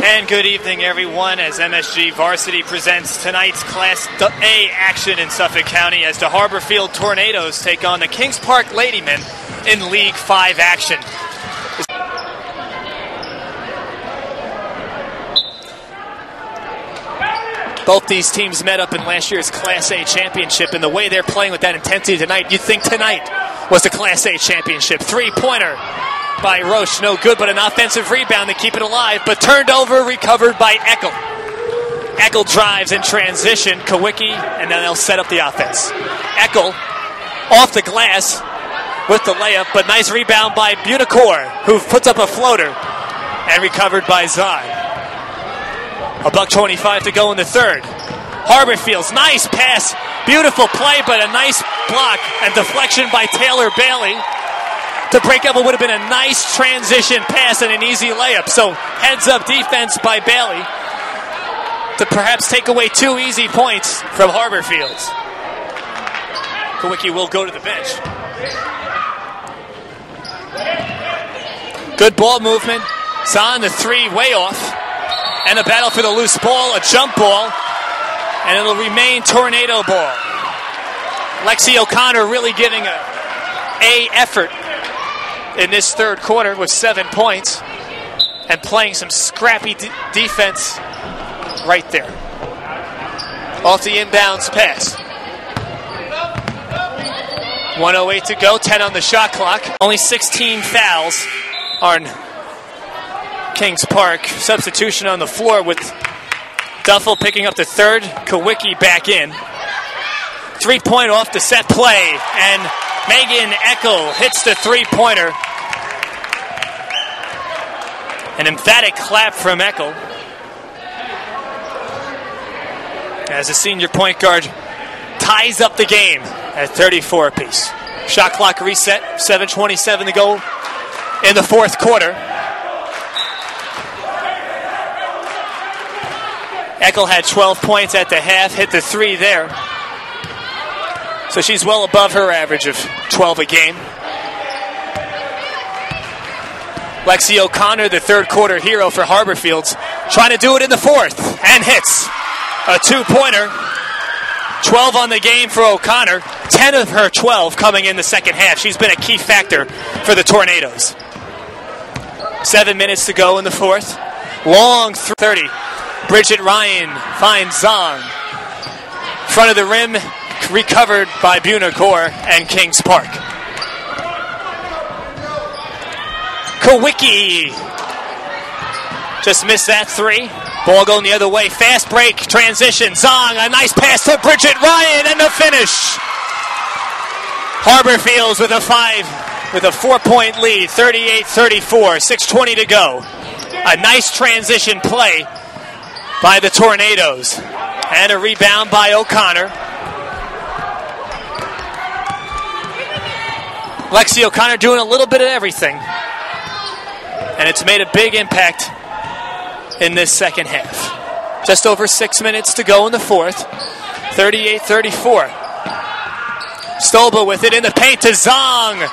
And good evening, everyone, as MSG Varsity presents tonight's Class A action in Suffolk County as the Harborfield Tornadoes take on the Kings Park Ladymen in League 5 action. Both these teams met up in last year's Class A championship, and the way they're playing with that intensity tonight, you'd think tonight was the Class A championship. Three-pointer by Roche, no good, but an offensive rebound to keep it alive, but turned over, recovered by Eckel. Eckel drives in transition, Kawicki, and then they'll set up the offense. Eckel off the glass with the layup, but nice rebound by Bunicor, who puts up a floater, and recovered by Zahn. $1:25 to go in the third. Harborfields, nice pass, beautiful play, but a nice block and deflection by Taylor Bailey. To break up, it would have been a nice transition pass and an easy layup. So heads-up defense by Bailey to perhaps take away 2 easy points from Harborfields. Kawicki will go to the bench. Good ball movement. Zahn, the three, way off. And a battle for the loose ball, a jump ball, and it'll remain tornado ball. Lexi OConnor really giving a effort in this third quarter with 7 points and playing some scrappy defense right there. Off the inbounds pass. 1:08 to go, 10 on the shot clock. Only 16 fouls on Kings Park. Substitution on the floor with Duffel picking up the third, Kawicki back in. 3-point off the set play, and Megan Eckel hits the three-pointer. An emphatic clap from Eckel as the senior point guard ties up the game at 34 apiece. Shot clock reset, 7:27 to go in the fourth quarter. Eckel had 12 points at the half, hit the three there. So she's well above her average of 12 a game. Lexi OConnor, the third quarter hero for Harborfields, trying to do it in the fourth, and hits a 2-pointer. 12 on the game for OConnor, 10 of her 12 coming in the second half. She's been a key factor for the Tornadoes. 7 minutes to go in the fourth. Long 30. Bridget Ryan finds Zong. Front of the rim, recovered by Bunicor and Kings Park. Kawicki just missed that three. Ball going the other way. Fast break, transition. Zong, a nice pass to Bridget Ryan, and the finish. Harborfields with a 4-point lead, 38-34, 6:20 to go. A nice transition play by the Tornadoes. And a rebound by OConnor. Lexi OConnor doing a little bit of everything. And it's made a big impact in this second half. Just over 6 minutes to go in the fourth. 38-34. Stolba with it in the paint to Zong.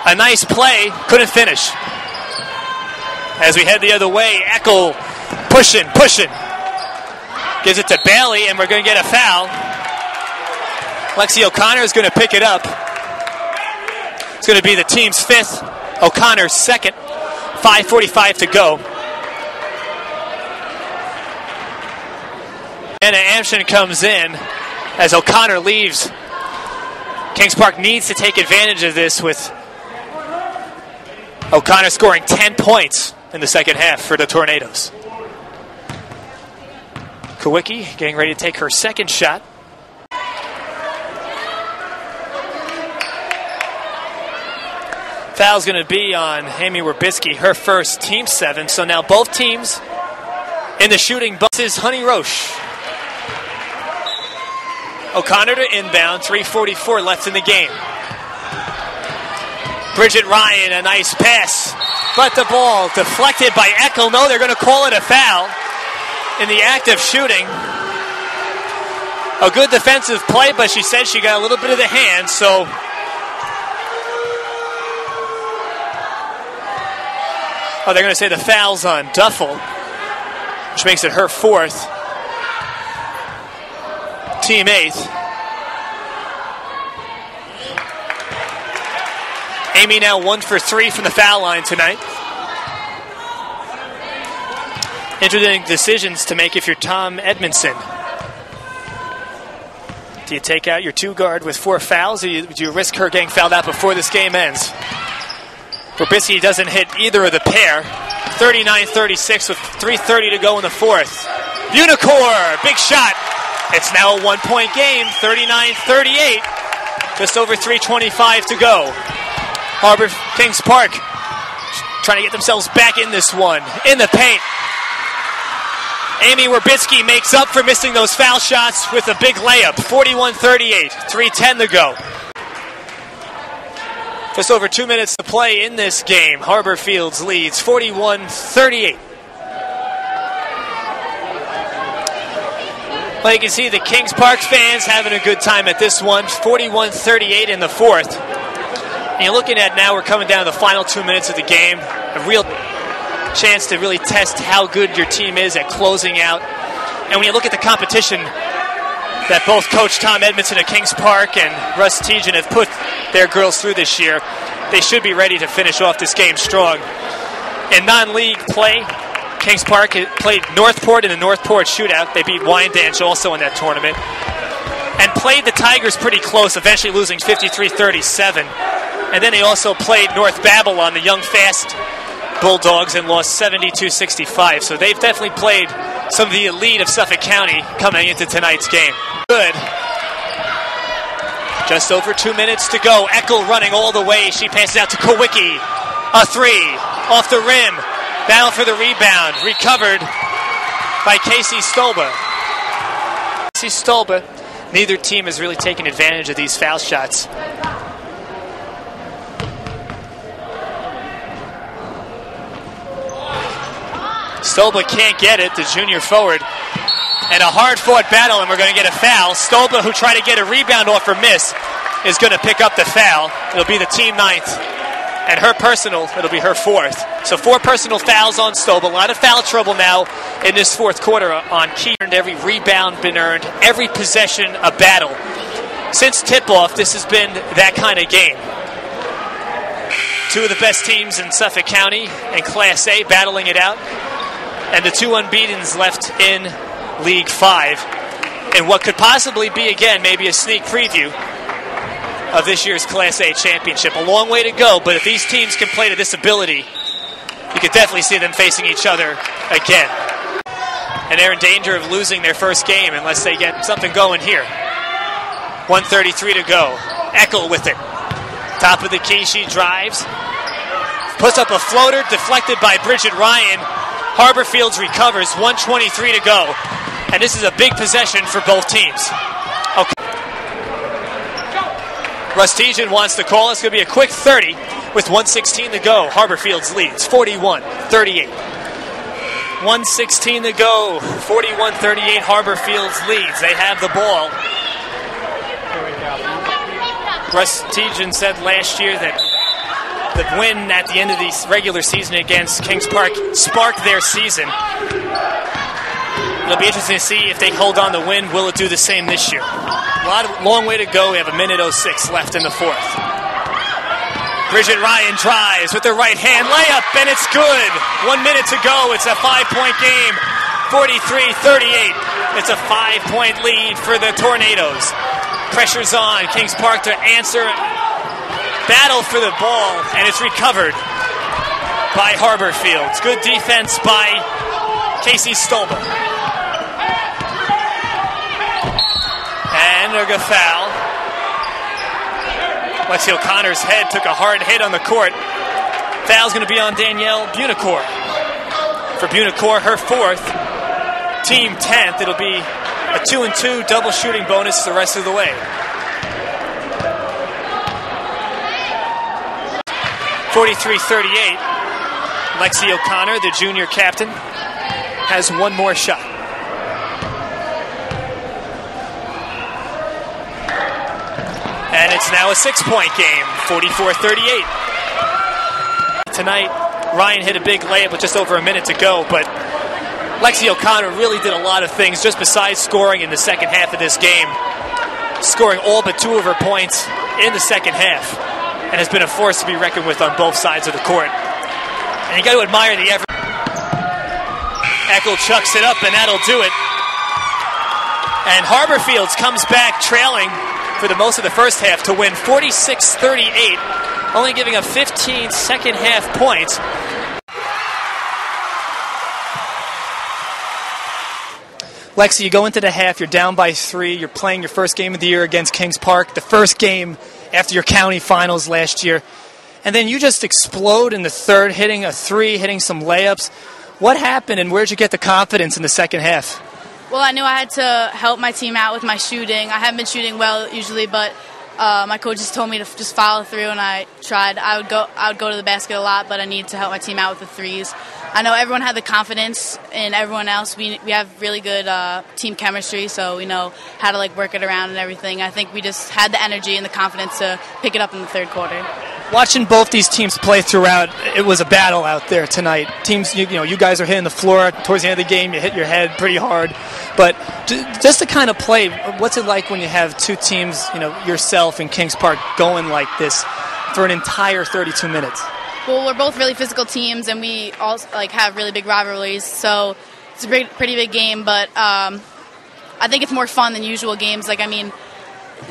A nice play, couldn't finish. As we head the other way, Eckel pushing. Gives it to Bailey, and we're going to get a foul. Lexi OConnor is going to pick it up. It's going to be the team's fifth, O'Connor's second. 5:45 to go. Anna Amshin comes in as OConnor leaves. Kings Park needs to take advantage of this with OConnor scoring 10 points in the second half for the Tornadoes. Kawicki getting ready to take her second shot. Foul's going to be on Amy Werbisky, her first, team 7. So now both teams in the shooting box is Honey Roche. OConnor to inbound, 3:44 left in the game. Bridget Ryan, a nice pass, but the ball deflected by Eckel. No, they're going to call it a foul in the act of shooting. A good defensive play, but she said she got a little bit of the hand, so they're going to say the foul's on Duffel. which makes it her fourth. Team eighth. Amy now 1 for 3 from the foul line tonight. Interesting decisions to make if you're Tom Edmondson. Do you take out your 2 guard with 4 fouls, or do you risk her getting fouled out before this game ends? Verbitsky doesn't hit either of the pair. 39-36 with 3:30 to go in the fourth. Bunicor, big shot. It's now a 1-point game, 39-38. Just over 3:25 to go. Kings Park trying to get themselves back in this one. In the paint. Amy Verbitsky makes up for missing those foul shots with a big layup. 41-38, 3:10 to go. Just over 2 minutes to play in this game. Harborfields leads 41-38. Well, you can see the Kings Park fans having a good time at this one. 41-38 in the fourth. And you're looking at now we're coming down to the final 2 minutes of the game. A real chance to really test how good your team is at closing out. And when you look at the competition that both Coach Tom Edmondson at Kings Park and Russ Tejan have put their girls through this year, they should be ready to finish off this game strong. In non-league play, Kings Park played Northport in the Northport shootout. They beat Wyandanch also in that tournament. And played the Tigers pretty close, eventually losing 53-37. And then they also played North Babylon, the young fast Bulldogs, and lost 72-65. So they've definitely played some of the elite of Suffolk County coming into tonight's game. Good. Just over 2 minutes to go. Eckel running all the way. She passes out to Kowicki. A 3 off the rim. Battle for the rebound. Recovered by Casey Stolba. Casey Stolba. Neither team has really taken advantage of these foul shots. Stolba can't get it, the junior forward. And a hard-fought battle, and we're going to get a foul. Stolba, who tried to get a rebound off her miss, is going to pick up the foul. It'll be the team 9th. And her personal, it'll be her 4th. So 4 personal fouls on Stolba. A lot of foul trouble now in this fourth quarter on Key. Every rebound been earned, every possession a battle. Since tip-off, this has been that kind of game. 2 of the best teams in Suffolk County and Class A battling it out. And the 2 unbeatens left in League 5. And what could possibly be, again, maybe a sneak preview of this year's Class A championship. A long way to go, but if these teams can play to this ability, you could definitely see them facing each other again. And they're in danger of losing their first game unless they get something going here. 1:33 to go. Eckel with it. Top of the key, she drives. Puts up a floater, deflected by Bridget Ryan. Harborfields recovers, 1:23 to go. And this is a big possession for both teams. Okay. Russ Tejan wants to call. It's going to be a quick 30 with 1:16 to go. Harborfields leads, 41-38. 1:16 to go, 41-38. Harborfields leads. They have the ball. Russ Tejan said last year that the win at the end of the regular season against Kings Park sparked their season. It'll be interesting to see if they hold on to win. Will it do the same this year? Long way to go. We have 1:06 left in the fourth. Bridget Ryan drives with the right hand layup, and it's good. 1 minute to go. It's a 5-point game. 43-38. It's a 5-point lead for the Tornadoes. Pressure's on. Kings Park to answer. Battle for the ball, and it's recovered by Harborfields. Good defense by Casey Stolba. And a foul. Lexi O'Connor's head took a hard hit on the court. Foul's going to be on Danielle Bunicor. For Bunicor, her 4th, team 10th. It'll be a 2-2 double shooting bonus the rest of the way. 43-38. Lexi O'Connor, the junior captain, has one more shot. And it's now a 6-point game, 44-38. Tonight, Ryan hit a big layup with just over a minute to go, but Lexi OConnor really did a lot of things just besides scoring in the second half of this game, scoring all but 2 of her points in the second half, and has been a force to be reckoned with on both sides of the court. And you got to admire the effort. Eckel chucks it up, and that'll do it. And Harborfields comes back trailing for the most of the first half to win 46-38, only giving up 15 second half points. Lexi, you go into the half, you're down by 3, you're playing your first game of the year against Kings Park, the first game after your county finals last year, and then you just explode in the third, hitting a 3, hitting some layups. What happened, and where did you get the confidence in the second half? Well, I knew I had to help my team out with my shooting. I haven't been shooting well usually, but my coaches told me to just follow through, and I tried. I would go to the basket a lot, but I needed to help my team out with the threes. I know everyone had the confidence in everyone else. We have really good team chemistry, so we know how to work it around and everything. I think we just had the energy and the confidence to pick it up in the third quarter. Watching both these teams play throughout, it was a battle out there tonight. Teams, you guys are hitting the floor towards the end of the game. You hit your head pretty hard, but just to kind of play, what's it like when you have two teams, yourself and Kings Park, going like this for an entire 32 minutes? Well, we're both really physical teams, and we all have really big rivalries, so it's a pretty big game. But I think it's more fun than usual games.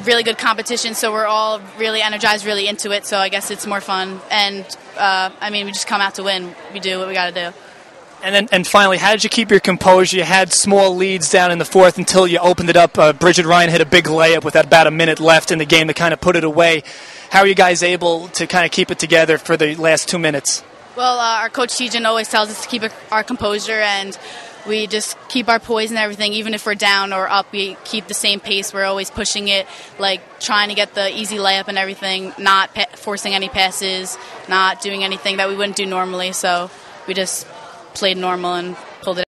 Really good competition, so we're all really energized, really into it. So I guess it's more fun, and we just come out to win. We do what we got to do. And finally, how did you keep your composure? You had small leads down in the fourth until you opened it up. Bridget Ryan hit a big layup with about a minute left in the game to kind of put it away. How are you guys able to kind of keep it together for the last 2 minutes? Well, our coach Tejan always tells us to keep our composure, and we just keep our poise and everything. Even if we're down or up, we keep the same pace. We're always pushing it, trying to get the easy layup and everything, not forcing any passes, not doing anything that we wouldn't do normally. So we just played normal and pulled it